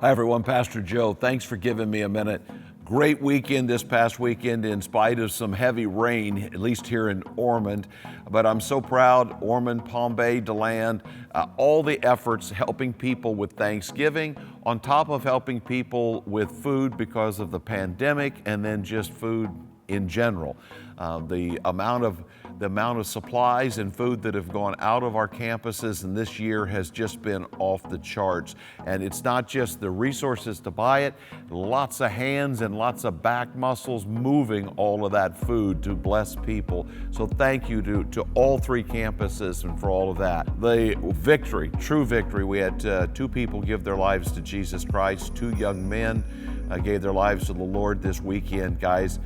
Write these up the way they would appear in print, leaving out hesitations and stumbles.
Hi everyone, Pastor Joe. Thanks for giving me a minute. Great weekend this past weekend in spite of some heavy rain, at least here in Ormond. But I'm so proud, Ormond, Palm Bay, DeLand, all the efforts helping people with Thanksgiving, on top of helping people with food because of the pandemic, and then just food in general. The amount of supplies and food that have gone out of our campuses and this year has just been off the charts. And it's not just the resources to buy it, lots of hands and lots of back muscles moving all of that food to bless people. So thank you to all three campuses and for all of that. The victory, true victory, we had two people give their lives to Jesus Christ, two young men gave their lives to the Lord this weekend, guys.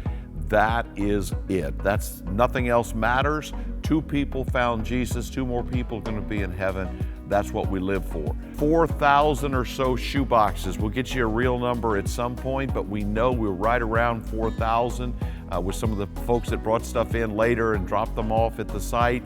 That is it. That's nothing else matters. Two people found Jesus, two more people are going to be in heaven. That's what we live for. 4,000 or so shoeboxes. We'll get you a real number at some point, but we know we're right around 4,000 with some of the folks that brought stuff in later and dropped them off at the site.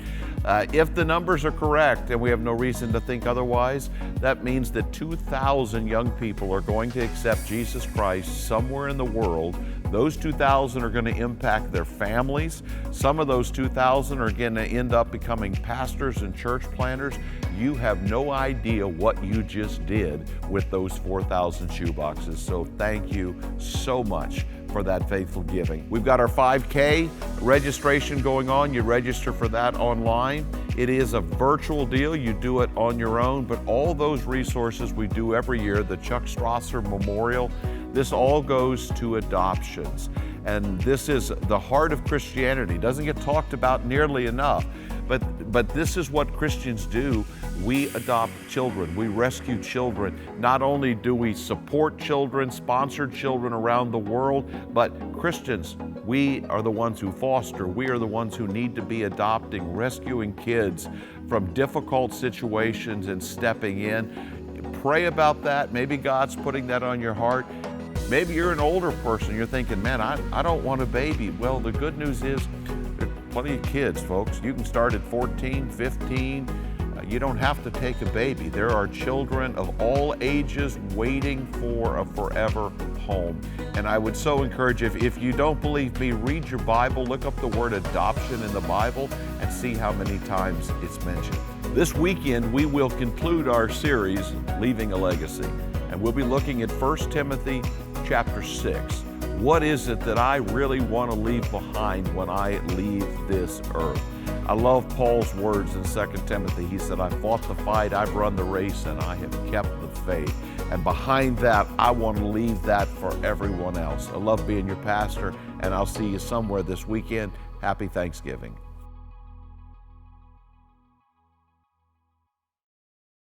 If the numbers are correct, and we have no reason to think otherwise, that means that 2,000 young people are going to accept Jesus Christ somewhere in the world. Those 2,000 are going to impact their families. Some of those 2,000 are going to end up becoming pastors and church planters. You have no idea what you just did with those 4,000 shoeboxes. So thank you so much for that faithful giving. We've got our 5K registration going on. You register for that online. It is a virtual deal. You do it on your own, but all those resources we do every year, the Chuck Strasser Memorial, this all goes to adoptions. And this is the heart of Christianity. It doesn't get talked about nearly enough, but this is what Christians do. We adopt children. We rescue children. Not only do we support children, sponsor children around the world, but Christians, we are the ones who foster. We are the ones who need to be adopting, rescuing kids from difficult situations and stepping in. Pray about that. Maybe God's putting that on your heart. Maybe you're an older person. You're thinking, man, I don't want a baby. Well, the good news is there are plenty of kids, folks. You can start at 14, 15. You don't have to take a baby. There are children of all ages waiting for a forever home. And I would so encourage you, if you don't believe me, read your Bible, look up the word adoption in the Bible, and see how many times it's mentioned. This weekend, we will conclude our series, Leaving a Legacy. And we'll be looking at 1 Timothy chapter 6. What is it that I really want to leave behind when I leave this earth? I love Paul's words in 2 Timothy. He said, I fought the fight, I've run the race, and I have kept the faith. And behind that, I want to leave that for everyone else. I love being your pastor, and I'll see you somewhere this weekend. Happy Thanksgiving.